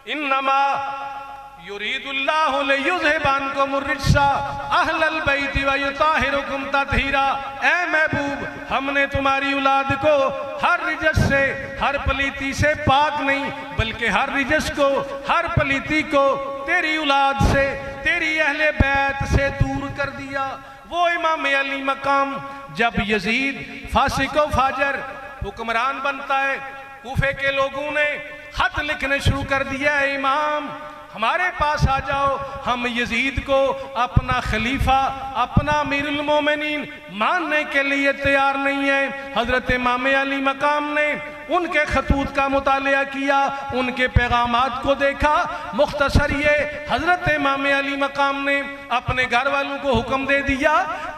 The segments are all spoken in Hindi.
इन्नमा युरीदुल्लाहु लियुज़हिबअनकुमुर रिज्सा अहलल बैति व युताहिरुकुम तत्हीरा। ए महबूब, हमने तुम्हारी औलाद को हर रिजस से, हर पलीती से पाक नहीं, बल्कि हर रिजस को, हर पलीती को तेरी औलाद से, तेरी अहले बैत से दूर कर दिया। वो इमाम अली मकाम जब यजीद फासिको फाजर हुक्मरान बनता है, कूफे के लोगों ने खत लिखने शुरू कर दिया है, इमाम हमारे पास आ जाओ, हम यजीद को अपना खलीफा, अपना अमीरुल मोमिनीन मानने के लिए तैयार नहीं है। हजरत इमाम अली मकाम ने उनके खतूत का मुतालिया किया, उनके पैगामात को देखा। मुख्तसर ये हजरत इमाम अली मकाम ने अपने घर वालों को हुक्म दे दिया,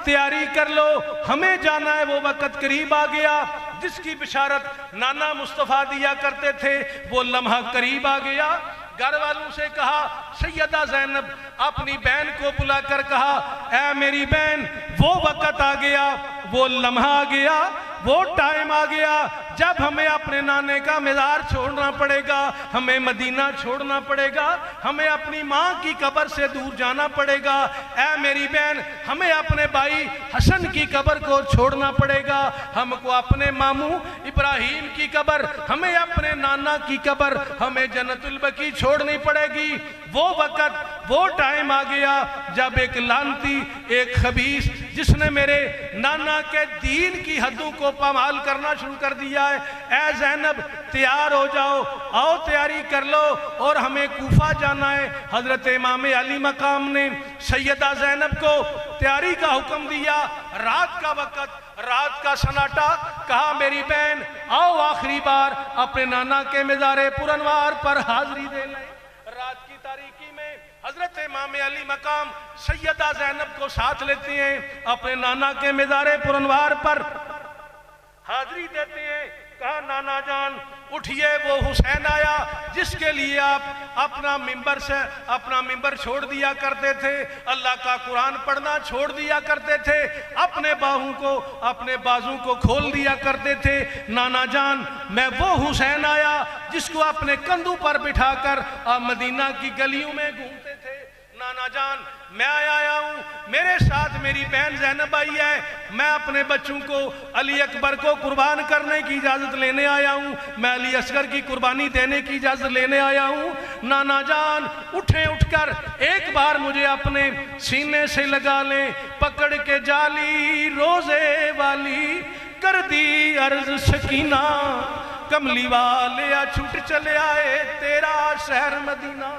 तैयारी कर लो, हमें जाना है। वो वक़्त करीब आ गया जिसकी बिशारत नाना मुस्तफ़ा दिया करते थे, वो लम्हा करीब आ गया। घर वालों से कहा, सैयदा ज़ैनब अपनी बहन को बुलाकर कहा, ऐ मेरी बहन, वो वक़्त आ गया, वो लम्हा आ गया, वो टाइम आ गया जब हमें अपने नाने का मज़ार छोड़ना पड़ेगा, हमें मदीना छोड़ना पड़ेगा, हमें अपनी माँ की कब्र से दूर जाना पड़ेगा। ऐ मेरी बहन, हमें अपने भाई हसन की कब्र को छोड़ना पड़ेगा, हमको अपने मामू इब्राहिम की कब्र, हमें अपने नाना की कब्र, हमें जन्नतुल बकी छोड़नी पड़ेगी। वो वक़्त, वो टाइम आ गया जब एक लानती, एक खबीस जिसने मेरे नाना के दीन की हदों को पामाल करना शुरू कर दिया है, ऐ ज़ैनब तैयार हो जाओ, आओ तैयारी कर लो और हमें कूफा जाना है। हजरत इमाम अली मकाम ने सैयदा ज़ैनब को तैयारी का हुक्म दिया। रात का वक़्त, रात का सन्नाटा, कहा मेरी बहन आओ आखिरी बार अपने नाना के मज़ारे पुरनवार पर हाजिरी दे लें। रात की तारीकी में हजरत इमाम अली मकाम सैयदा ज़ैनब को साथ लेते हैं, अपने नाना के मज़ारे पुरनवार पर हाजिरी देते हैं। कहा नाना जान उठिए, वो हुसैन आया जिसके लिए आप अपना मिंबर छोड़ दिया करते थे, अल्लाह का कुरान पढ़ना छोड़ दिया करते थे, अपने अपने बाजू को खोल दिया करते थे। नाना जान, मैं वो हुसैन आया जिसको अपने कंधों पर बिठाकर आप मदीना की गलियों में घूमते थे। नाना जान, मैं आया हूँ, मेरे साथ मेरी बहन ज़ैनब आई है, मैं अपने बच्चों को अली अकबर को कुर्बान करने की इजाज़त लेने आया हूँ, मैं अली असगर की कुर्बानी देने की इजाज़त लेने आया हूँ। नाना जान उठें, उठकर एक बार मुझे अपने सीने से लगा लें, पकड़ के जाली रोज़े वाली कर दी अर्ज सकीना, कमली वाले आ छूट चले आए तेरा शहर मदीना।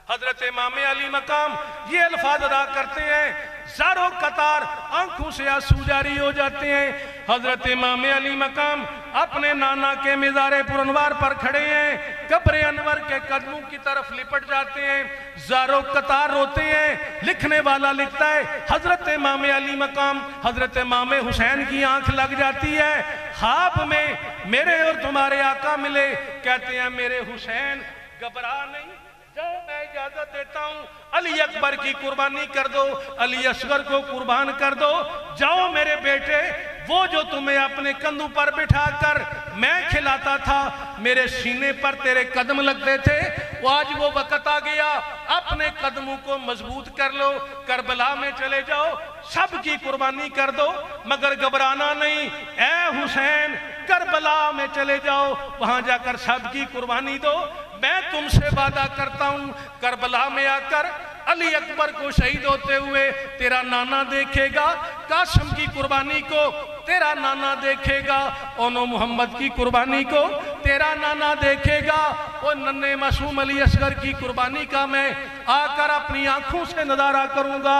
हजरत इमाम अली मकाम ये अल्फाज अदा करते हैं, ज़ारो कतार आंखों से आंसू जारी हो जाते हैं। हजरत इमाम अली मकाम अपने नाना के मज़ारे पुरनवार पर खड़े हैं, कब्र अनवर के कदमों की तरफ लिपट जाते हैं, ज़ारो कतार रोते हैं। लिखने वाला लिखता है, हजरत इमाम अली मकाम हजरत इमाम हुसैन की आंख लग जाती है। ख्वाब में मेरे और तुम्हारे आका मिले, कहते हैं मेरे हुसैन घबरा नहीं, जाओ मैं इजाजत देता हूँ, अली अकबर की कुर्बानी कर दो, अली असगर को कुर्बान कर दो, जाओ मेरे बेटे, वो जो तुम्हें अपने कंधों पर बिठाकर मैं खिलाता था, मेरे सीने पर तेरे कदम लगते थे, वो आज वो वक़्त आ गया, अपने कदमों को मजबूत कर लो, करबला में चले जाओ, सबकी कुर्बानी कर दो, मगर घबराना नहीं। ऐ हुसैन, करबला में चले जाओ, वहां जाकर सबकी कुर्बानी दो। मैं तुमसे वादा करता हूं, करबला में आकर अली अकबर को शहीद होते हुए तेरा नाना देखेगा, कासिम की कुर्बानी को तेरा नाना देखेगा, ओनो मोहम्मद की कुर्बानी को तेरा नाना देखेगा, और नन्हे मासूम अली असगर की कुर्बानी का मैं आकर अपनी आंखों से नजारा करूंगा।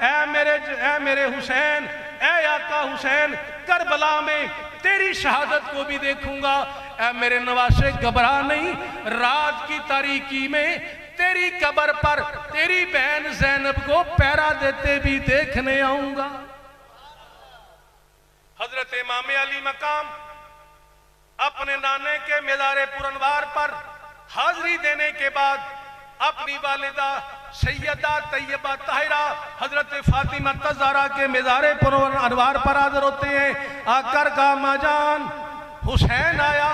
ऐ मेरे हुसैन, ऐ आका हुसैन, करबला में तेरी शहादत को भी देखूंगा। ऐ मेरे नवासे, घबरा नहीं, रात की तारीकी में तेरी कब्र पर तेरी बहन ज़ैनब को पहरा देते भी देखने आऊंगा। हजरत इमाम अली मकाम अपने नाने के मज़ारे पुरनवार पर हाजिरी देने के बाद अपनी वालिदा सैयदा तैयबा ताहिरा हजरत फातिमा तज़ारा के मज़ारे पुरनवार पर हाजिर होते हैं। आकर का माजान हुसैन आया,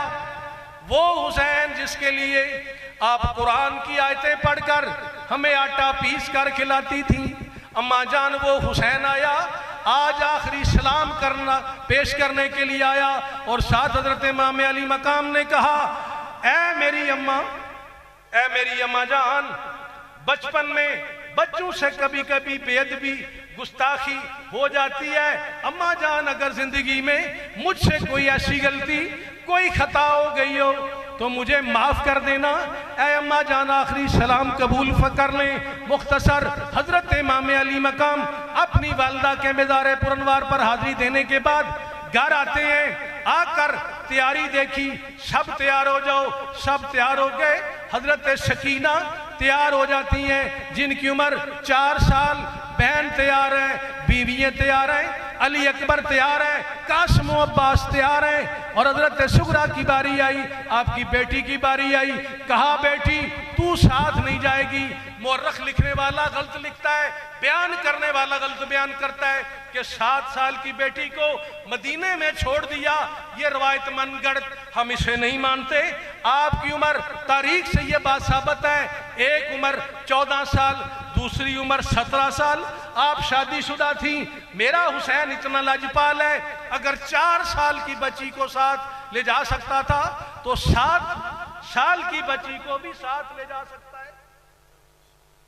वो हुसैन जिसके लिए आप कुरान की आयतें पढ़कर हमें आटा पीस कर खिलाती थी। अम्मा जान, वो हुसैन आया, आज आखिरी सलाम करना पेश करने के लिए आया और साथ हजरत इमाम अली मकाम ने कहा, ऐ मेरी अम्मा जान, बचपन में बच्चों से कभी कभी बेअदबी गुस्ताखी हो जाती है। अम्मा जान, अगर जिंदगी में मुझसे कोई ऐसी गलती, कोई खता हो गई हो तो मुझे माफ कर देना। ऐ अम्मा जान, आखिरी सलाम कबूल कर लें। मुख्तसर हजरत इमाम अली मकाम अपनी वालदा के मज़ार पुरनवार पर हाजिरी देने के बाद घर आते हैं। आकर तैयारी देखी, सब तैयार हो जाओ, सब तैयार हो गए। हजरत शकीना तैयार हो जाती हैं, जिनकी उम्र 4 साल। बहन तैयार है, बीवियां तैयार हैं, अली अकबर तैयार है, कासिम अब्बास तैयार हैं। और हजरत सुगरा की बारी आई, आपकी बेटी की बारी आई। कहा, बेटी तू साथ नहीं जाएगी। मुअर्रख लिखने वाला गलत लिखता है, बयान करने वाला गलत बयान करता है कि 7 साल की बेटी को मदीने में छोड़ दिया। ये रवायत मनगढ़, हम इसे नहीं मानते। आपकी उम्र तारीख से ये बात साबित है, एक उम्र 14 साल, दूसरी उम्र 17 साल। आप शादीशुदा थी। मेरा हुसैन इतना लाजपाल है, अगर 4 साल की बच्ची को साथ ले जा सकता था तो 7 साल की बच्ची को भी साथ ले जा सकता है।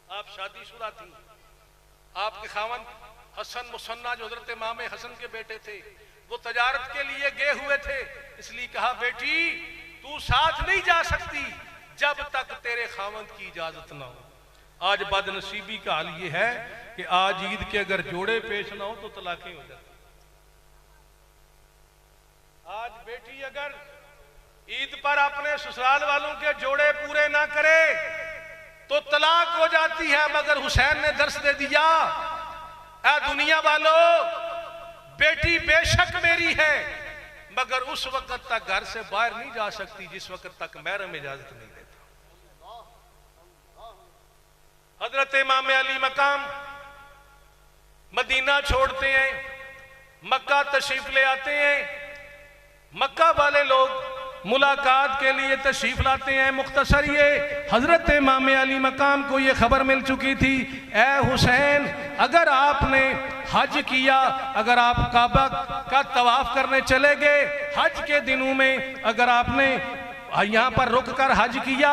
आप शादीशुदा थी। आपके खावंद हसन मुसन्ना जो हजरत इमाम हसन के बेटे थे, वो तजारत के लिए गए हुए थे। इसलिए कहा, बेटी तू साथ नहीं जा सकती जब तक तेरे खावंद की इजाजत ना हो। आज बदनसीबी का हाल ये है कि आज ईद के अगर जोड़े पेश ना हो तो तलाकें हो जाती। आज बेटी अगर ईद पर अपने ससुराल वालों के जोड़े पूरे ना करे तो तलाक हो जाती है। मगर हुसैन ने दर्श दे दिया, ऐ दुनिया वालों, बेटी बेशक मेरी है, मगर उस वक्त तक घर से बाहर नहीं जा सकती जिस वक्त तक महरम इजाजत नहीं देता। हजरत इमाम अली मकाम मदीना छोड़ते हैं, मक्का तशरीफ ले आते हैं। मक्का वाले लोग मुलाकात के लिए तशरीफ लाते हैं। मुख्तसर ये हजरत इमाम अली मकाम को ये खबर मिल चुकी थी, ए हुसैन, अगर आपने हज किया, अगर आप काबा का तवाफ करने चले गए हज के दिनों में, अगर आपने यहाँ पर रुक कर हज किया,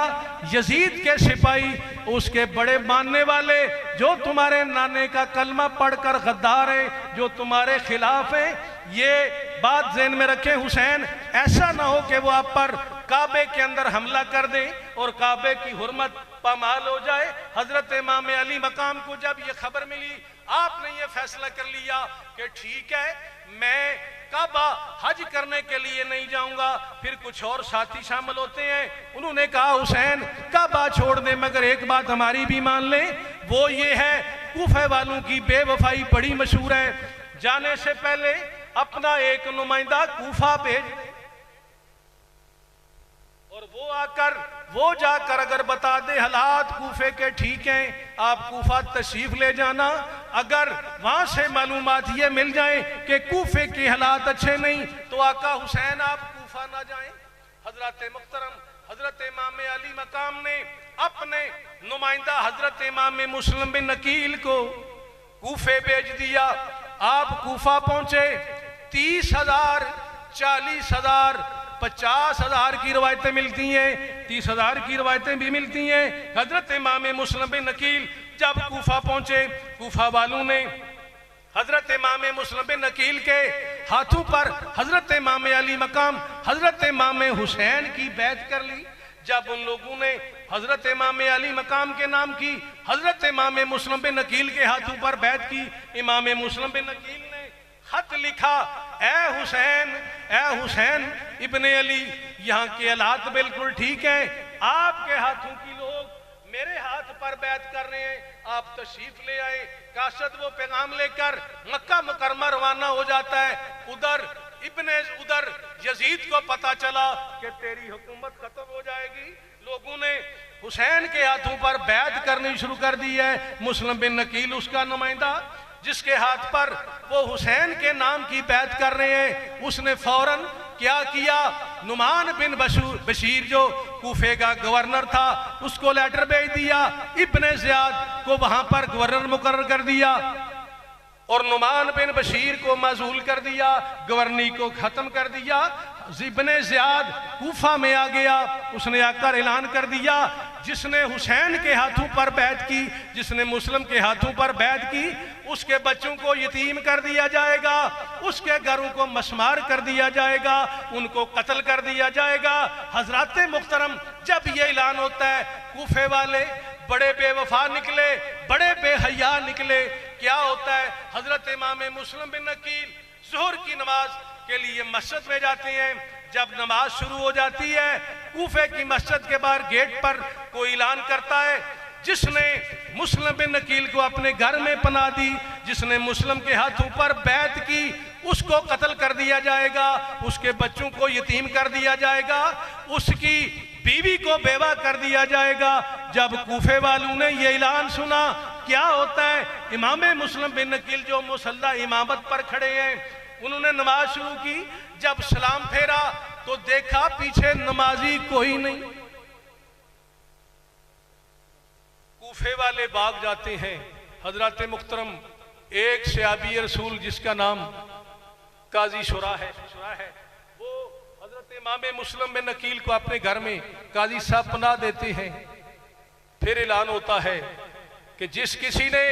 यजीद के सिपाही, उसके बड़े मानने वाले जो तुम्हारे नाने का कलमा पढ़कर गद्दार है, जो तुम्हारे खिलाफ है, ये बात ज़हन में रखें हुसैन, ऐसा ना हो कि वो आप पर काबे के अंदर हमला कर दें और काबे की हुर्मत पामाल हो जाए। हजरत इमाम अली मकाम को जब ये खबर मिली, आपने ये फैसला कर लिया कि ठीक है, मैं काबा हज करने के लिए नहीं जाऊंगा। फिर कुछ और साथी शामिल होते हैं, उन्होंने कहा, हुसैन काबा छोड़ दे, मगर एक बात हमारी भी मान ले, वो ये है, कूफे वालों की बेवफाई बड़ी मशहूर है। जाने से पहले अपना एक नुमाइंदा कूफा भेज, और वो जाकर अगर बता दे हालात कूफे के ठीक हैं, आप कूफा तशरीफ ले जाना। अगर वहां से मालूमात ये मिल जाए कि कूफे के हालात अच्छे नहीं, तो आका हुसैन आप कूफा ना जाएं। हजरत मुहतरम हजरत इमाम अली मकाम ने अपने नुमाइंदा हजरत इमाम मुस्लिम बिन नकील को कूफे भेज दिया। आप कूफा पहुंचे, 30,000, 40,000, 50,000 की रवायतें मिलती हैं, 30,000 की रवायतें भी मिलती हैं। हजरत इमाम मुस्लिम बिन नकील जब कूफा पहुंचे, कूफा वालों ने हजरत इमाम मुस्लिम बिन नकील के हाथों पर हजरत इमाम अली मकाम हजरत इमाम हुसैन की बैत कर ली। जब उन लोगों ने हजरत इमाम अली मकाम के नाम की हजरत इमाम मुस्लिम बिन नकील के हाथों पर बैत की, इमाम मुस्लिम बिन नकील ने खत लिखा, ए हुसैन इब्ने अली, यहाँ के हालात बिल्कुल ठीक हैं, आपके हाथों की लोग मेरे हाथ पर बैत कर रहे हैं, आप तशरीफ ले आए। काशद वो पैगाम लेकर मक्का मुकरमा रवाना हो जाता है। उधर यजीद को पता चला कि तेरी हुकूमत खत्म हो जाएगी। लोगों ने हुसैन के हाथों पर बैत करनी शुरू कर दी है। मुस्लिम बिन नकील उसका नुमाइंदा, जिसके हाथ पर वो हुसैन के नाम की बैत कर रहे हैं, उसने फौरन क्या किया? नुमान बिन बशीर जो कूफे का गवर्नर था उसको लेटर भेज दिया, इब्ने ज़ियाद को वहां पर गवर्नर मुकर्रर कर दिया और नुमान बिन बशीर को माजूल कर दिया, गवर्नी को खत्म कर दिया। इब्ने ज़ियाद कूफा में आ गया, उसने आकर ऐलान कर दिया जिसने हुसैन के हाथों पर बैत की, जिसने मुस्लिम के हाथों पर बैत की, उसके बच्चों को यतीम कर दिया जाएगा, उसके घरों को मशमार कर दिया जाएगा, उनको कत्ल कर दिया जाएगा। हजरत मुख्तरम जब ये ऐलान होता है कूफे वाले बड़े बेवफा निकले, बड़े बेहया निकले। क्या होता है? हजरत इमाम मुस्लिम बिन अकील ज़ोहर की नमाज के लिए मस्जिद में जाते हैं। जब नमाज शुरू हो जाती है कूफे की मस्जिद के बाहर गेट पर कोई ऐलान करता है जिसने मुस्लिम बिन अकील को अपने घर में पनाह दी, जिसने मुस्लिम के हाथों पर बैत की, उसको कत्ल कर दिया जाएगा, उसके बच्चों को यतीम कर दिया जाएगा, उसकी बीवी को बेवा कर दिया जाएगा। जब कूफे वालों ने ये ऐलान सुना क्या होता है? इमाम मुस्लिम बिन अकील जो मुसल्ला इमामत पर खड़े हैं उन्होंने नमाज शुरू की। जब सलाम फेरा तो देखा पीछे नमाजी कोई नहीं। कूफे वाले भाग जाते हैं। हजरत मुख्तरम एक सहाबी रसूल जिसका नाम काजी शुरा है, वो हजरत इमाम मुस्लिम बिन अकील को अपने घर में काजी साहब पनाह देते हैं। फिर ऐलान होता है कि जिस किसी ने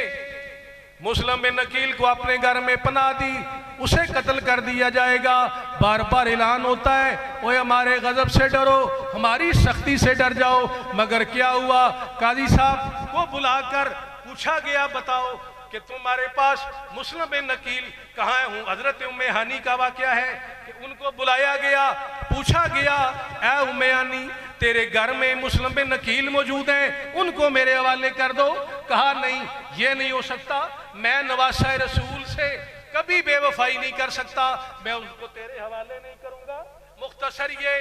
मुस्लिम बिन अकील को अपने घर में पनाह दी उसे कत्ल कर दिया जाएगा। बार बार ऐलान होता है ओए हमारे गजब से डरो, हमारी सख्ती से डर जाओ। मगर क्या हुआ? काजी साहब को बुलाकर पूछा गया बताओ कि तुम्हारे पास मुस्लिम बिन अकील कहाँ हूँ? हजरत उम्मे हानी का वाक़या है कि उनको बुलाया गया, पूछा गया ऐ उम्मे हानी तेरे घर में मुस्लिम बिन अकील मौजूद हैं, उनको मेरे हवाले कर दो। कहा नहीं, ये नहीं हो सकता, मैं नवासा रसूल से कभी बेवफाई नहीं कर सकता, मैं उनको तेरे हवाले नहीं करूंगा। मुख्तसर ये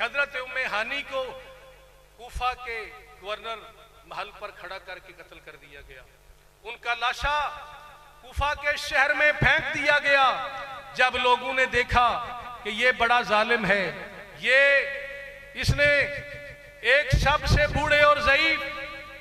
हजरत उम्मे हानी को कूफा के गवर्नर महल पर खड़ा करके कत्ल कर दिया गया। उनका लाशा कूफा के शहर में फेंक दिया गया। जब लोगों ने देखा कि ये बड़ा जालिम है, इसने एक सबसे बूढ़े और ज़ईफ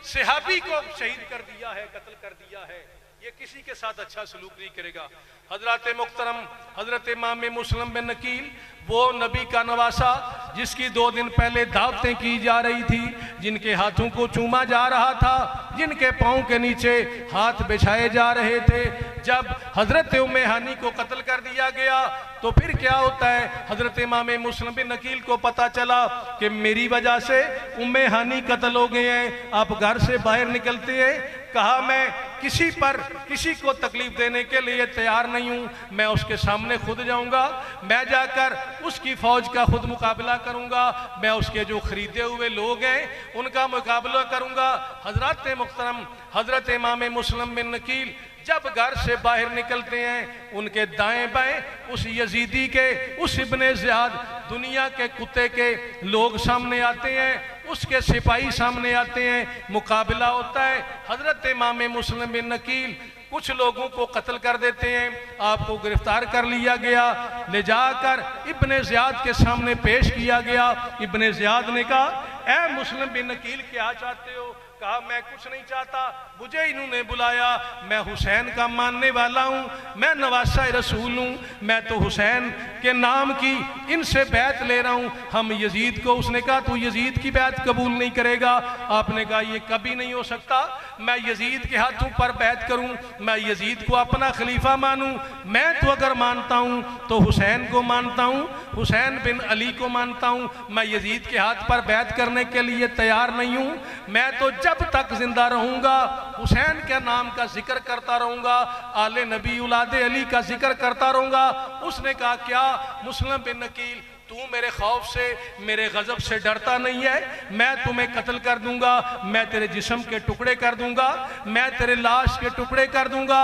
सहाबी को शहीद कर दिया है, कत्ल कर दिया है, ये किसी के साथ अच्छा सलूक नहीं करेगा। हजरत मुख्तरम हजरत इमाम मुस्लिम बिन अकील वो नबी का नवासा जिसकी 2 दिन पहले दावतें की जा रही थी, जिनके हाथों को चूमा जा रहा था, जिनके पाँव के नीचे हाथ बिछाए जा रहे थे, जब हजरत उम्मे हानी को कत्ल कर दिया गया तो फिर क्या होता है? हजरत इमाम मुस्लिम बिन अकील को पता चला कि मेरी वजह से उम्मे हानी कत्ल हो गए हैं। आप घर से बाहर निकलते हैं, कहा मैं किसी को तकलीफ देने के लिए तैयार नहीं हूं, मैं उसके सामने खुद जाऊंगा, मैं जाकर उसकी फौज का खुद मुकाबला करूंगा, मैं उसके जो खरीदे हुए लोग हैं उनका मुकाबला करूंगा। हजरत मुख्तरम हजरत इमाम मुस्लिम बिन अकील जब घर से बाहर निकलते हैं उनके दाएं बाएं उस यजीदी के, उस इब्ने ज़ियाद दुनिया के कुत्ते के लोग सामने आते हैं, उसके सिपाही सामने आते हैं, मुकाबला होता है। हजरत इमाम मुस्लिम बिन अकील कुछ लोगों को कत्ल कर देते हैं, आपको गिरफ्तार कर लिया गया, ले जाकर इब्ने ज़ियाद के सामने पेश किया गया। इब्ने ज़ियाद ने कहा ऐ मुस्लिम बिन अकील क्या चाहते हो? कहा मैं कुछ नहीं चाहता, मुझे इन्होंने बुलाया, मैं हुसैन का मानने वाला हूँ, मैं नवासा रसूल हूँ, मैं तो हुसैन के नाम की इनसे बैत ले रहा हूँ। हम यजीद को, उसने कहा तू यजीद की बैत कबूल नहीं करेगा। आपने कहा ये कभी नहीं हो सकता, मैं यजीद के हाथों पर बैत करूँ, मैं यजीद को अपना खलीफा मानूँ। मैं तो अगर मानता हूँ तो हुसैन को मानता हूँ, हुसैन बिन अली को मानता हूँ, मैं यजीद के हाथ पर बैत करने के लिए तैयार नहीं हूँ। मैं तो जब तक जिंदा रहूंगा हुसैन के नाम का जिक्र करता रहूंगा, आले नबी औलादे अली का जिक्र करता रहूंगा। उसने कहा क्या मुस्लिम बिन अकील तू मेरे खौफ से, मेरे गजब से डरता नहीं है? मैं तुम्हें कत्ल कर दूंगा, मैं तेरे जिस्म के टुकड़े कर दूंगा, मैं तेरे लाश के टुकड़े कर दूंगा।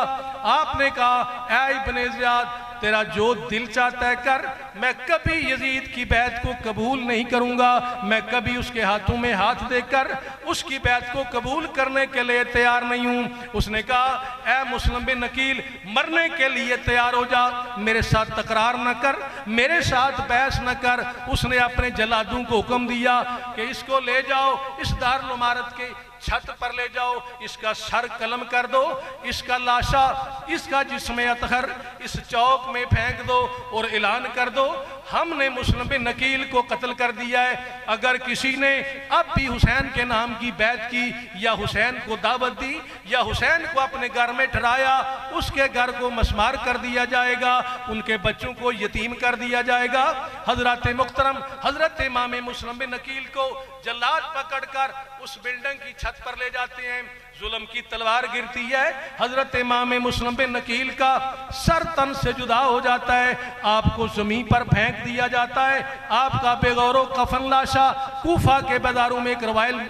आपने कहा ऐ इब्ने ज़ियाद तेरा जो दिल चाहता है कर, मैं कभी यजीद की बैत को कबूल नहीं करूंगा, मैं कभी उसके हाथों में हाथ देकर उसकी बैत को कबूल करने के लिए तैयार नहीं हूं। उसने कहा, ऐ मुस्लिम बिन नकील, मरने के लिए तैयार हो जा, मेरे साथ तकरार न कर, मेरे साथ बहस न कर। उसने अपने जल्लादों को हुक्म दिया कि इसको ले जाओ, इस दारुल इमारत के छत पर ले जाओ, इसका सर कलम कर दो, इसका लाशा, इसका जिस्म अतहर इस चौक में फेंक दो और ऐलान कर दो, हमने मुस्लिम बिन नकील को कत्ल कर दिया है। अगर किसी ने अब भी हुसैन के नाम की बैत की या हुसैन को दावत दी या हुसैन को अपने घर में ठहराया, उसके घर को मस्मार कर दिया जाएगा, उनके बच्चों को यतीम कर दिया जाएगा। हजरत मुख्तरम हजरत इमाम मुस्लिम बिन नकील को जल्लाद पकड़कर उस बिल्डिंग की छत पर ले जाते हैं, जुल्म की तलवार गिरती है, हजरत इमाम मुस्लिम बिन नकील का सर तन से जुदा हो जाता है, आपको जमीन पर फेंक दिया जाता है, आपका बेगौरो कफन लाशा कूफा के बाजारों में एक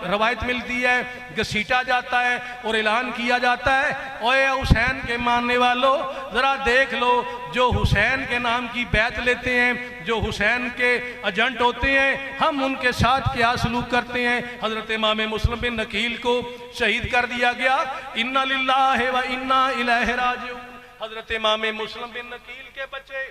रवायत मिलती है, घसीटा जाता है और ऐलान किया जाता है, ओए हुसैन के मानने वालों जरा देख लो, जो हुसैन के नाम की बैत लेते हैं, जो हुसैन के एजेंट होते हैं, हम उनके साथ क्या सलूक करते हैं। हजरत इमाम मुस्लिम बिन नकील को शहीद कर दिया गया। इन्ना लिल्लाहि व इन्ना इलैहि राजिऊन। हजरत इमाम मुस्लिम बिन नकील के बच्चे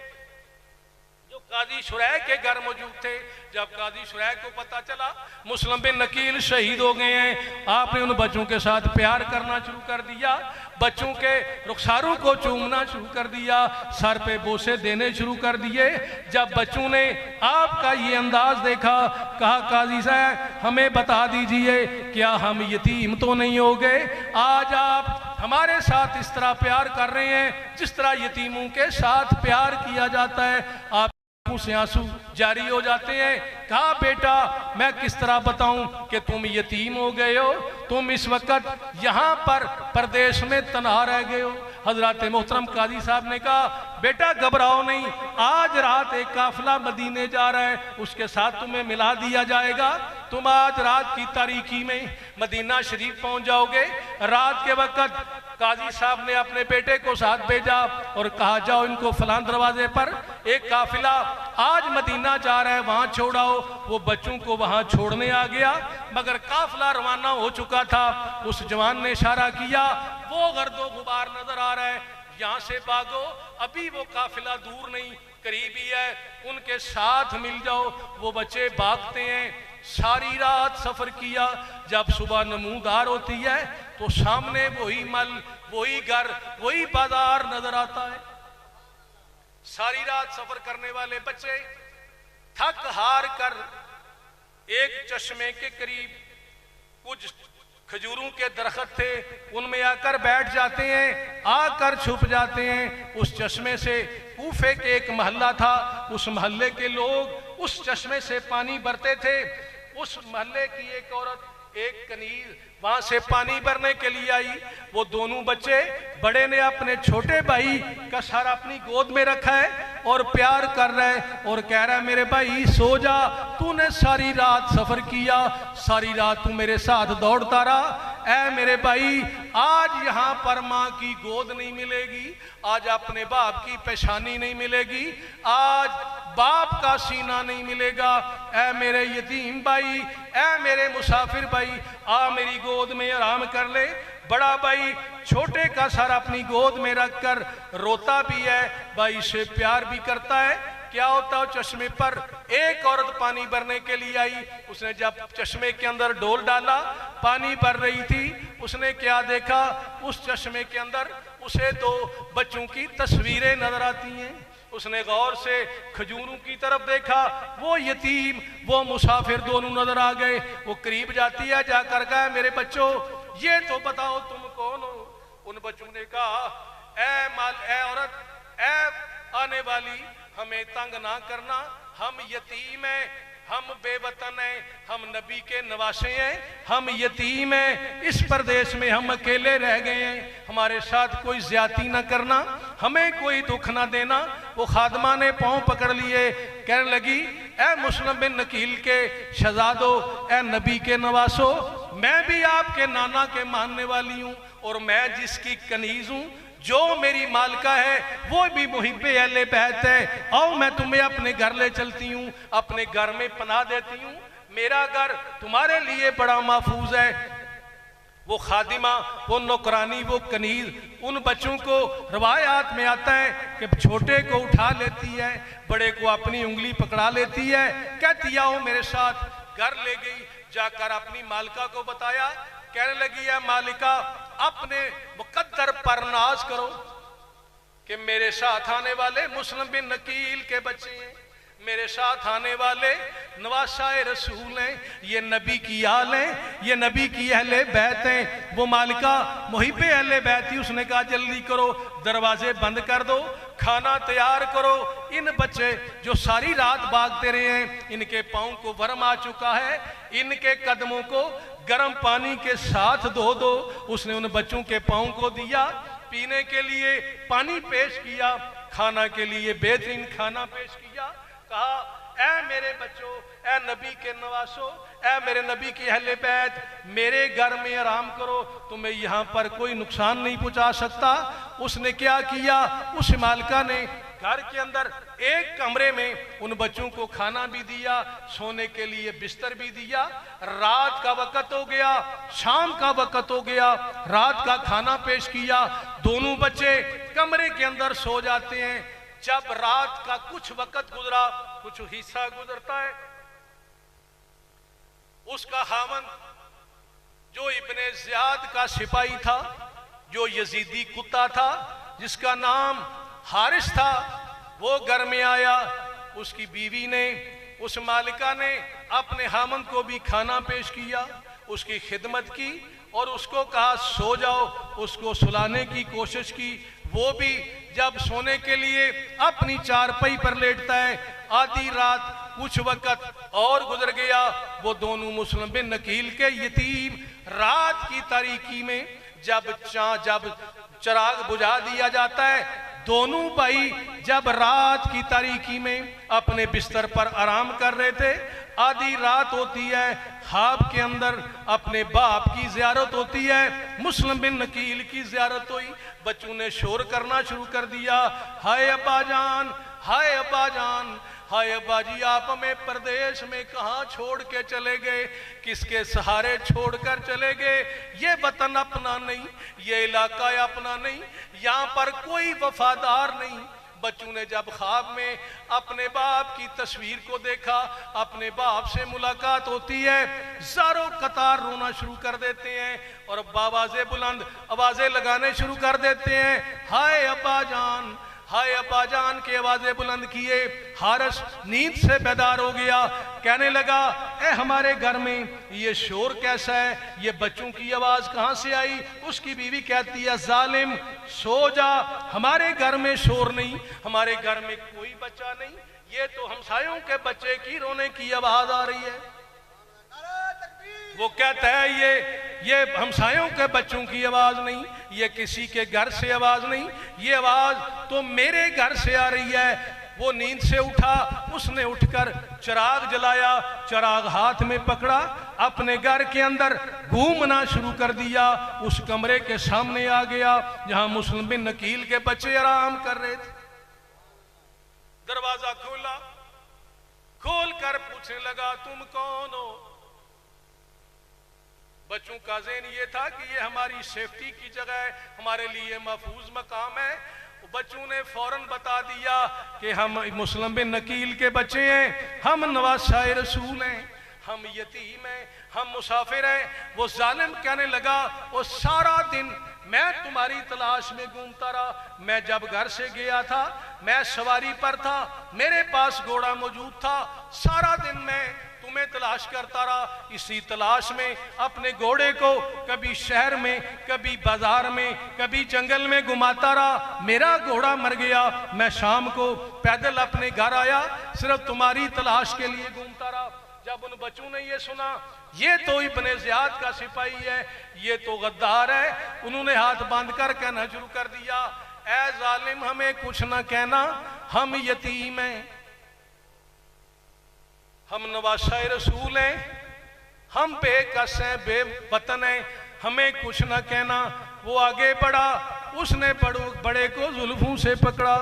जो काजी शुरैह के घर मौजूद थे, जब काजी शुरैह को पता चला मुस्लिम बिन नकील शहीद हो गए हैं, आपने उन बच्चों के साथ प्यार करना शुरू कर दिया, बच्चों के रुखसारों को चूमना शुरू कर दिया, सर पे बोसे देने शुरू कर दिए। जब बच्चों ने आपका ये अंदाज देखा, कहा, काजी साहब हमें बता दीजिए, क्या हम यतीम तो नहीं हो गए? आज आप हमारे साथ इस तरह प्यार कर रहे हैं जिस तरह यतीमों के साथ प्यार किया जाता है। आप से आंसू जारी हो जाते हैं। कहा, बेटा मैं किस तरह बताऊं कि तुम यतीम हो गए हो, तुम इस वक्त यहाँ पर प्रदेश में तन्हा रह गए हो। हजरत मोहतरम काजी साहब ने कहा, बेटा घबराओ नहीं, आज रात एक काफिला मदीने जा रहा है, उसके साथ तुम्हें मिला दिया जाएगा, तुम आज रात की तारीकी में मदीना शरीफ पहुंच जाओगे। रात के वक्त काजी साहब ने अपने बेटे को साथ भेजा और कहा, जाओ इनको फलां दरवाजे पर एक काफिला आज मदीना जा रहा है, वहां छोड़ाओ। वो बच्चों को वहां छोड़ने आ गया, मगर काफिला रवाना हो चुका था। उस जवान ने इशारा किया, वो गर्दो गुबार नजर आ रहा है, यहाँ से भागो, अभी वो काफिला दूर नहीं करीब ही है, उनके साथ मिल जाओ। वो बच्चे भागते हैं, सारी रात सफर किया। जब सुबह नमूदार होती है तो सामने वही मल, वही घर, वही बाजार नजर आता है। सारी रात सफर करने वाले बच्चे थक हार कर एक चश्मे के करीब, कुछ खजूरों के दरख्त थे, उनमें आकर बैठ जाते हैं, आकर छुप जाते हैं। उस चश्मे से, कूफे के एक मोहल्ला था, उस मोहल्ले के लोग उस चश्मे से पानी भरते थे। उस मोहल्ले की एक औरत, एक कनीज वहां से पानी भरने के लिए आई। वो दोनों बच्चे, बड़े ने अपने छोटे भाई का सर अपनी गोद में रखा है और प्यार कर रहा है और कह रहा है, मेरे भाई सो जा, तूने सारी रात सफर किया, सारी रात तू मेरे साथ दौड़ता रहा। ऐ मेरे भाई, आज यहाँ पर माँ की गोद नहीं मिलेगी, आज अपने बाप की पेशानी नहीं मिलेगी, आज बाप का सीना नहीं मिलेगा। ऐ मेरे यतीम भाई, ऐ मेरे मुसाफिर भाई, आ मेरी गोद में आराम कर ले। बड़ा भाई छोटे का सर अपनी गोद में रखकर रोता भी है, भाई से प्यार भी करता है। क्या होता है, चश्मे पर एक औरत पानी भरने के लिए आई। उसने जब चश्मे के अंदर डोल डाला, पानी भर रही थी, उसने क्या देखा, उस चश्मे के अंदर उसे दो बच्चों की तस्वीरें नजर आती हैं। उसने गौर से खजूरों की तरफ देखा, वो यतीम वो मुसाफिर दोनों नजर आ गए। वो करीब जाती है, जाकर कहा, मेरे बच्चों ये तो बताओ तुम कौन हो। उन बच्चों ने कहा, ऐ औरत, ऐ आने वाली, हमें तंग ना करना, हम यतीम हैं, हम बेवतन हैं, हम नबी के नवासे हैं, हम यतीम हैं, इस प्रदेश में हम अकेले रह गए हैं, हमारे साथ कोई ज्यादती ना करना, हमें कोई दुख ना देना। वो खादमा ने पांव पकड़ लिए, कहने लगी, ऐ मुस्लिम बिन नकील के शहजादो, ऐ नबी के नवासो, मैं भी आपके नाना के मानने वाली हूँ और मैं जिसकी कनीज हूँ, जो मेरी मालिका है वो भी मुहिब्बे अहले बैत है। आओ मैं तुम्हें अपने घर ले चलती हूँ, अपने घर में पनाह देती हूँ। मेरा घर तुम्हारे लिए बड़ा महफूज है। वो खादिमा, वो नौकरानी, वो कनीज, उन बच्चों को रवायात में आता है कि छोटे को उठा लेती है, बड़े को अपनी उंगली पकड़ा लेती है, कहती आओ मेरे साथ। घर ले गई, जाकर अपनी मालिका को बताया। कहने लगी है मालिका, अपने मुकद्दर पर नाज करो कि मेरे साथ आने वाले मुस्लिम बिन नकील के बच्चे हैं, मेरे साथ आने वाले नवाशाए रसूल हैं, ये नबी की आल हैं, ये नबी की अहले बैत हैं। वो मालिका मुहिब्बे अहले बैत थी। उसने कहा जल्दी करो, दरवाजे बंद कर दो, खाना तैयार करो। इन बच्चे जो सारी रात भागते रहे हैं, इनके पाँव को वर्म आ चुका है, इनके कदमों को गर्म पानी के साथ धो दो। उसने उन बच्चों के पाँव को दिया, पीने के लिए पानी पेश किया, खाना के लिए बेहतरीन खाना पेश किया। कहा ऐ मेरे बच्चों, ऐ नबी के नवासो, ऐ मेरे नबी की अहले बैत, मेरे घर में आराम करो, तुम्हें यहाँ पर कोई नुकसान नहीं पहुँचा सकता। उसने क्या किया, उस मालिका ने घर के अंदर एक कमरे में उन बच्चों को खाना भी दिया, सोने के लिए बिस्तर भी दिया। रात का वक्त हो गया, शाम का वक्त हो गया, रात का खाना पेश किया। दोनों बच्चे कमरे के अंदर सो जाते हैं। जब रात का कुछ वक्त गुजरा, कुछ हिस्सा गुजरता है, उसका खामन जो इब्ने ज़ियाद का सिपाही था, जो यजीदी कुत्ता था, जिसका नाम हारिस था, वो घर में आया। उसकी बीवी ने, उस मालिका ने अपने खामन को भी खाना पेश किया, उसकी खिदमत की और उसको कहा सो जाओ। उसको सुलाने की कोशिश की। वो भी जब सोने के लिए अपनी चारपाई पर लेटता है, आधी रात कुछ वक्त और गुजर गया। वो दोनों मुस्लिम बिन नकील के यतीम रात की तारीकी में जब चिराग बुझा दिया जाता है, दोनों भाई जब रात की तारीकी में अपने बिस्तर पर आराम कर रहे थे, आधी रात होती है, ख्वाब के अंदर अपने बाप की ज़ियारत होती है, मुस्लिम बिन नकील की ज़ियारत हुई। बच्चों ने शोर करना शुरू कर दिया, हाय अब्बा जान, हाय अब्बा जान, हाय अब्बा जी आप हमें परदेश में कहाँ छोड़ के चले गए, किसके सहारे छोड़कर चले गए। ये वतन अपना नहीं, ये इलाका अपना नहीं, यहाँ पर कोई वफादार नहीं। बच्चों ने जब ख्वाब में अपने बाप की तस्वीर को देखा, अपने बाप से मुलाकात होती है, ज़ारो कतार रोना शुरू कर देते हैं और आवाज़ें बुलंद आवाज़ें लगाने शुरू कर देते हैं, हाय अब्बा जान, हाय अब्बा जान की आवाज़ें बुलंद किए। हारिस नींद से बेदार हो गया, कहने लगा ए हमारे घर में ये शोर कैसा है, ये बच्चों की आवाज़ कहाँ से आई। उसकी बीवी कहती है जालिम सो जा, हमारे घर में शोर नहीं, हमारे घर में कोई बच्चा नहीं, ये तो हमसायों के बच्चे की रोने की आवाज़ आ रही है। वो कहता है ये हमसायों के बच्चों की आवाज़ नहीं, ये किसी के घर से आवाज़ नहीं, ये आवाज़ तो मेरे घर से आ रही है। वो नींद से उठा, उसने उठकर चिराग जलाया, चिराग हाथ में पकड़ा, अपने घर के अंदर घूमना शुरू कर दिया। उस कमरे के सामने आ गया जहां मुस्लिम बिन नकील के बच्चे आराम कर रहे थे। दरवाजा खोला, खोल कर पूछने लगा तुम कौन हो। बच्चों का ज़हन ये था कि ये हमारी सेफ्टी की जगह है, हमारे लिए महफूज मकाम है। बच्चों ने फौरन बता दिया कि हम मुस्लिम बिन नकील के बच्चे हैं, हम नवाशाए रसूल हैं, हम यतीम हैं, हम मुसाफिर हैं। वो जालिम कहने लगा वो सारा दिन मैं तुम्हारी तलाश में घूमता रहा, मैं जब घर से गया था मैं सवारी पर था, मेरे पास घोड़ा मौजूद था, सारा दिन मैं तुम्हें तलाश करता रहा। इसी तलाश में अपने घोड़े को कभी शहर में, कभी बाजार में, कभी जंगल में घुमाता रहा, मेरा घोड़ा मर गया। मैं शाम को पैदल अपने घर आया, सिर्फ तुम्हारी तलाश के लिए घूमता रहा। जब उन बच्चों ने ये सुना ये तो इब्ने ज़ियाद का सिपाही है, ये तो गद्दार है, उन्होंने हाथ बांध कर कहना शुरू कर दिया ऐ जालिम हमें कुछ ना कहना, हम यतीम हैं, हम नवाशाए रसूल हैं, हम बेकस हैं, बेवतन हैं, हमें कुछ ना कहना। वो आगे बढ़ा, उसने बड़े को जुल्फों से पकड़ा,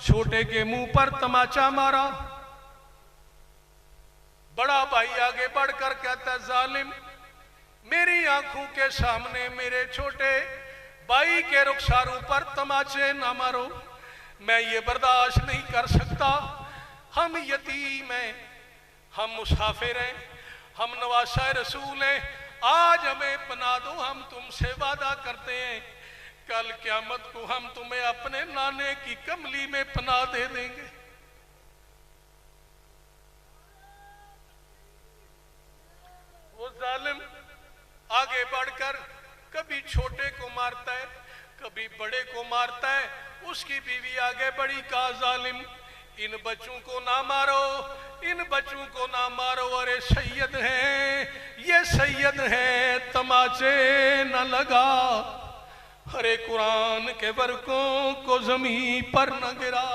छोटे के मुंह पर तमाचा मारा। बड़ा भाई आगे बढ़कर कहता, जालिम, मेरी आंखों के सामने मेरे छोटे भाई के रुखसारों पर तमाचे ना मारो, मैं ये बर्दाश्त नहीं कर सकता। हम यतीम हैं, हम मुसाफिर हैं, हम नवासा रसूल हैं, आज हमें पना दो, हम तुमसे वादा करते हैं कल क़यामत को हम तुम्हें अपने नाने की कमली में पना दे देंगे। वो जालिम आगे बढ़कर कभी छोटे को मारता है, कभी बड़े को मारता है। उसकी बीवी आगे बढ़ी, कहा, जालिम, इन बच्चों को ना मारो, इन बच्चों को ना मारो, अरे सैयद हैं, ये सैयद हैं, तमाचे न लगा, अरे कुरान के वर्कों को जमीन पर न गिरा।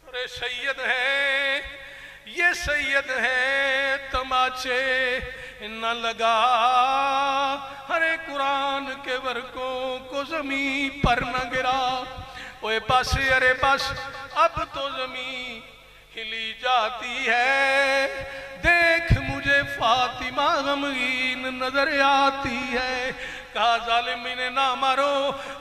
अरे सैयद हैं, ये सैयद हैं, तमाचे न लगा, अरे कुरान के वर्कों को जमीन पर न गिरा। ओए बस, अरे बस, अब तो जमीन हिली जाती है, देख मुझे फातिमा गमगीन नजर आती है। कहा, जालिम, इन्हें ना मारो,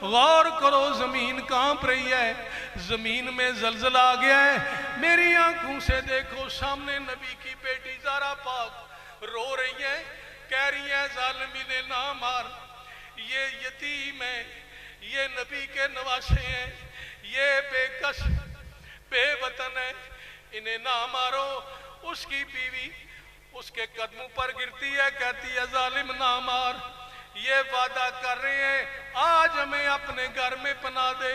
गौर करो, जमीन कांप रही है, जमीन में जलजला आ गया है। मेरी आंखों से देखो, सामने नबी की बेटी ज़ारा पाक रो रही है, कह रही है, जालिम, इन्हें ना मार, ये यतीम है, ये नबी के नवासे हैं, ये बेकस बेवतन है, इन्हें ना मारो। उसकी बीवी उसके कदमों पर गिरती है, कहती है, जालिम, ना मार, ये वादा कर रहे हैं आज हमें अपने घर में पना दे,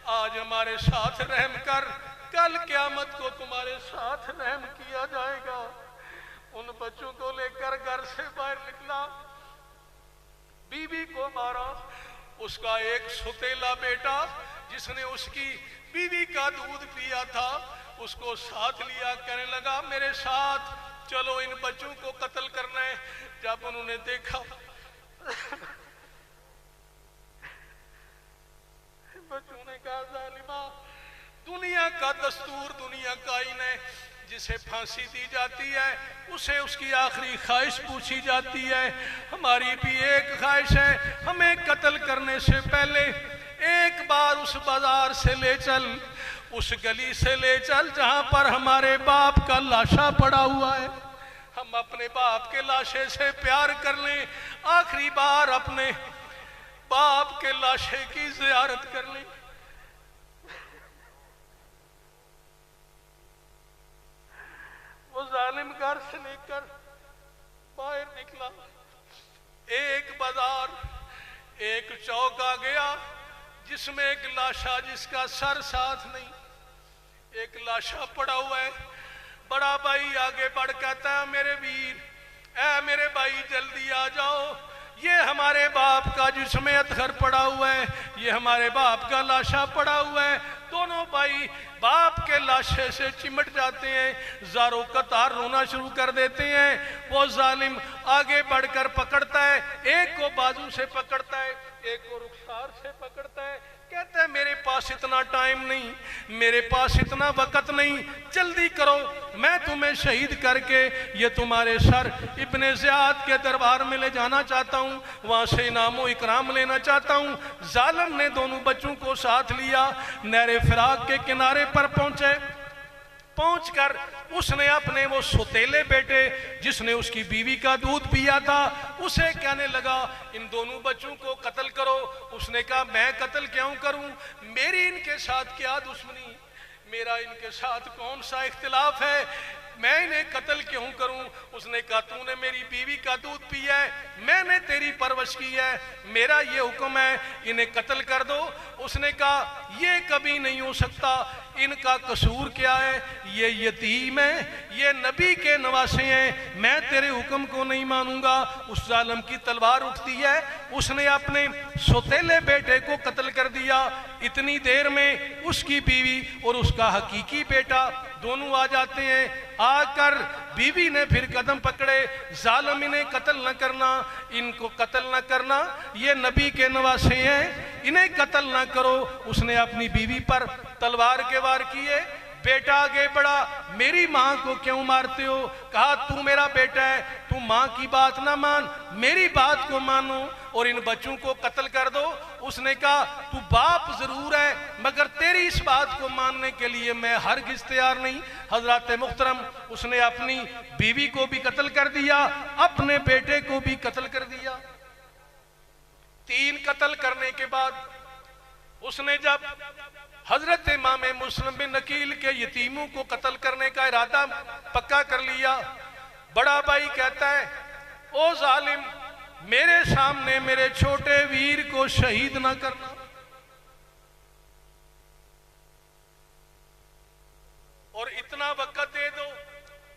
आज हमारे साथ रहम कर, कल क़यामत को तुम्हारे साथ रहम किया जाएगा। उन बच्चों को लेकर घर से बाहर निकला, बीवी को मारा। उसका एक सुतेला बेटा जिसने उसकी बीवी का दूध पिया था, उसको साथ लिया, कहने लगा, मेरे साथ चलो, इन बच्चों को कत्ल करना है। जब उन्होंने देखा बच्चों ने कहा, जालिमा, दुनिया का दस्तूर, दुनिया का आईन है, जिसे फांसी दी जाती है उसे उसकी आखिरी ख्वाहिश पूछी जाती है। हमारी भी एक ख्वाहिश है, हमें कत्ल करने से पहले एक बार उस बाजार से ले चल, उस गली से ले चल जहां पर हमारे बाप का लाशा पड़ा हुआ है, हम अपने बाप के लाशे से प्यार कर लें, आखिरी बार अपने बाप के लाशे की जियारत कर लें। वो जालिम घर से लेकर बाहर निकला, एक बाजार, एक चौक आ गया जिसमें एक लाशा, जिसका सर साथ नहीं, एक लाशा पड़ा हुआ है। बड़ा भाई आगे बढ़ कहता है, मेरे वीर, ऐ मेरे भाई, जल्दी आ जाओ, ये हमारे बाप का जिसमें अतखर पड़ा हुआ है, ये हमारे बाप का लाशा पड़ा हुआ है। दोनों भाई बाप के लाशे से चिमट जाते हैं, ज़ारो कतार रोना शुरू कर देते हैं। वो जालिम आगे बढ़कर पकड़ता है, एक को बाजू से पकड़ता है, एक को रुखसार से पकड़ता है, कहता है, मेरे पास इतना टाइम नहीं, मेरे पास इतना वक़्त नहीं, जल्दी करो, मैं तुम्हें शहीद करके ये तुम्हारे सर इब्ने ज़ियाद के दरबार में ले जाना चाहता हूँ, वहाँ से इनामो इकराम लेना चाहता हूँ। जालिम ने दोनों बच्चों को साथ लिया, नहरे फिराक के किनारे पर पहुंचे। पहुंचकर उसने अपने वो सुतेले बेटे जिसने उसकी बीवी का दूध पिया था, उसे कहने लगा, इन दोनों बच्चों को कत्ल करो। उसने कहा, मैं कत्ल क्यों करूं, मेरी इनके साथ क्या दुश्मनी, मेरा इनके साथ कौन सा इख्तिलाफ है, मैं इन्हें कत्ल क्यों करूं। उसने कहा, तूने मेरी बीवी का दूध पिया है, मैंने तेरी परवरिश की है, मेरा ये हुक्म है, इन्हें कत्ल कर दो। उसने कहा, ये कभी नहीं हो सकता, इनका कसूर क्या है? ये यतीम है, ये नबी के नवासे हैं, मैं तेरे हुक्म को नहीं मानूंगा। उस जालिम की तलवार उठती है, उसने अपने सौतेले बेटे को कत्ल कर दिया। इतनी देर में उसकी बीवी और उसका हकीकी बेटा दोनों आ जाते हैं। आकर बीवी ने फिर कदम पकड़े, जालिम इन्हें कत्ल न करना, इनको कत्ल न करना, ये नबी के नवासे हैं, इन्हें कत्ल न करो। उसने अपनी बीवी पर तलवार के वार किए। बेटा आगे बढ़ा, मेरी माँ को क्यों मारते हो? कहा तू मेरा बेटा है, तू माँ की बात ना मान, मेरी बात को मानो और इन बच्चों को कत्ल कर दो। उसने कहा तू बाप जरूर है, मगर तेरी इस बात को मानने के लिए मैं हरगिज़ तैयार नहीं। हजरत मुहतरम, उसने अपनी बीवी को भी कत्ल कर दिया, अपने बेटे को भी कत्ल कर दिया। 3 कत्ल करने के बाद उसने जब हजरत इमाम मुस्लिम बिन अकील के यतीमों को कत्ल करने का इरादा पक्का कर लिया, बड़ा भाई कहता है ओ जालिम, मेरे सामने मेरे छोटे वीर को शहीद ना करना। और इतना वक्त दे दो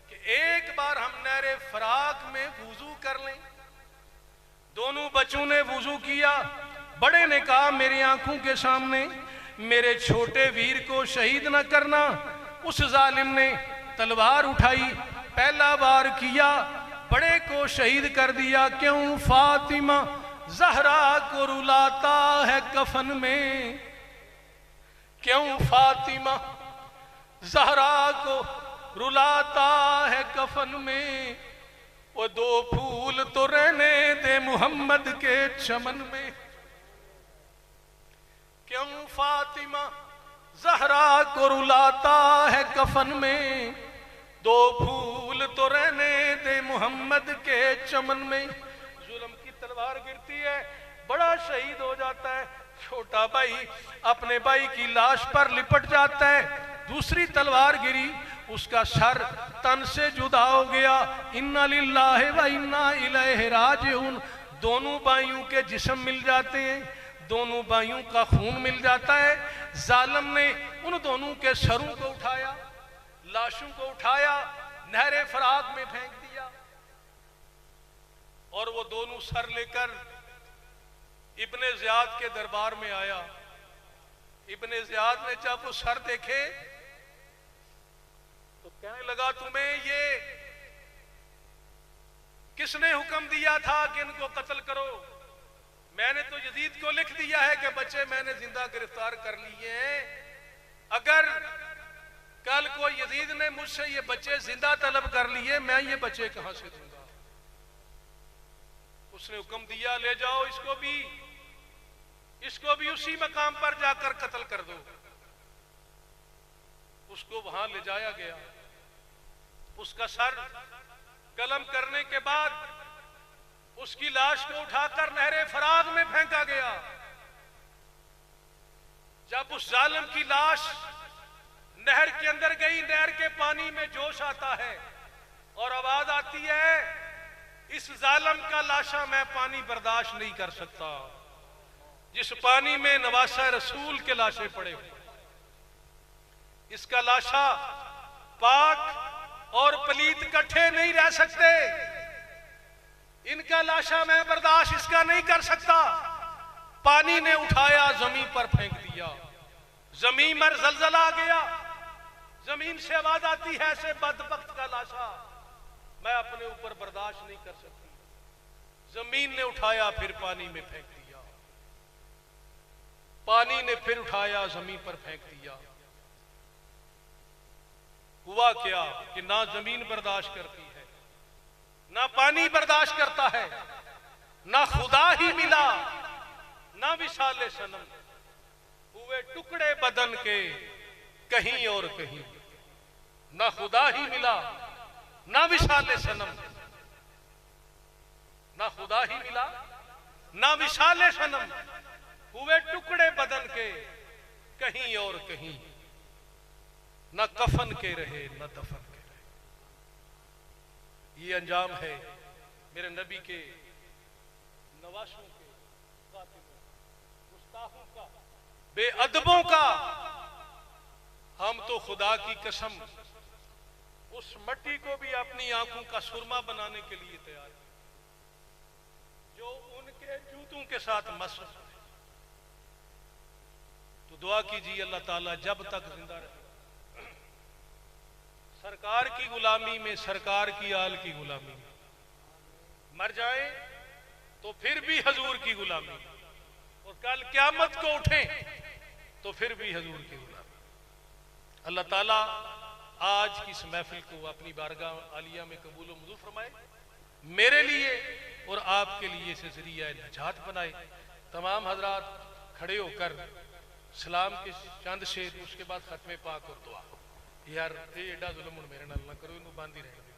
कि एक बार हम नहरे फराक में वुजू कर लें। दोनों बच्चों ने वुजू किया। बड़े ने कहा मेरी आंखों के सामने मेरे छोटे वीर को शहीद न करना। उस जालिम ने तलवार उठाई, पहला वार किया, बड़े को शहीद कर दिया। क्यों? फातिमा जहरा को रुलाता है कफन में, क्यों फातिमा जहरा को रुलाता है कफन में, वो 2 फूल तो रहने दे मोहम्मद के चमन में। क्यों फातिमा जहरा को रुलाता है कफन में, 2 फूल तो रहने दे मोहम्मद के चमन में। जुल्म की तलवार गिरती है, बड़ा शहीद हो जाता है। छोटा भाई अपने भाई की लाश पर लिपट जाता है। दूसरी तलवार गिरी, उसका सर तन से जुदा हो गया। इन्ना लिल्लाहि व इन्ना इलैहि राजिऊन। दोनों भाइयों के जिस्म मिल जाते हैं, दोनों भाइयों का खून मिल जाता है। जालिम ने उन दोनों के सरों को उठाया, लाशों को उठाया, नहरे फराग में फेंक दिया। और वो दोनों सर लेकर इब्ने ज़ियाद के दरबार में आया। इब्ने ज़ियाद ने जब वो सर देखे तो कहने लगा तुम्हें ये किसने हुक्म दिया था कि इनको कत्ल करो? मैंने तो यजीद को लिख दिया है कि बच्चे मैंने जिंदा गिरफ्तार कर लिए हैं। अगर कल को यजीद ने मुझसे ये बच्चे जिंदा तलब कर लिए, मैं ये बच्चे कहां से दूंगा? उसने हुक्म दिया ले जाओ इसको भी उसी मकाम पर जाकर कत्ल कर दो। उसको वहां ले जाया गया। उसका सर कलम करने के बाद उसकी लाश को उठाकर नहरे फराग में फेंका गया। जब उस जालिम की लाश नहर के अंदर गई, नहर के पानी में जोश आता है और आवाज आती है इस जालिम का लाशा मैं पानी बर्दाश्त नहीं कर सकता, जिस पानी में नवासा रसूल के लाशें पड़े हुए। इसका लाशा पाक और पलीत इकट्ठे नहीं रह सकते। इनका लाशा मैं बर्दाश्त इसका नहीं कर सकता। पानी ने उठाया, जमीन पर फेंक दिया। जमीन पर जलजला आ गया। जमीन से आवाज आती है ऐसे बदबख्त का लाशा मैं अपने ऊपर बर्दाश्त नहीं कर सकती। जमीन ने उठाया, फिर पानी में फेंक दिया। पानी ने फिर उठाया, जमीन पर फेंक दिया। हुआ क्या कि ना जमीन बर्दाश्त करती है, ना पानी बर्दाश्त करता है, ना खुदा ही मिला, ना विशाले सनम। हुए टुकड़े बदन के कहीं और कहीं। ना खुदा ही मिला, ना विशाले सनम। ना खुदा ही मिला, ना विशाले सनम। हुए टुकड़े बदन के कहीं और कहीं। न कफन के रहे न दफन के रहे। ये अंजाम है मेरे नबी के नवासों के, गुस्ताखों का, बेअदबों का। हम तो खुदा की कसम उस मट्टी को भी अपनी आंखों का सुरमा बनाने के लिए तैयार है जो उनके जूतों के साथ मस है। तो दुआ कीजिए अल्लाह ताला जब तक जिंदा रहे सरकार की गुलामी में, सरकार की आल की गुलामी में, मर जाए तो फिर भी हजूर की गुलामी, और कल क्यामत को उठें तो फिर भी हजूर की गुलामी। अल्लाह ताला आज की इस महफिल को अपनी बारगाह आलिया में कबूल व मंजूर फरमाए, मेरे लिए और आपके लिए से जरिया नजात बनाए। तमाम हजरात खड़े होकर सलाम के चंद शेर, उसके बाद खत्मे पाक और दुआ। यार ये एडा जुल्म मेरे नाल ना करो, इन्हों बंद ही रहने।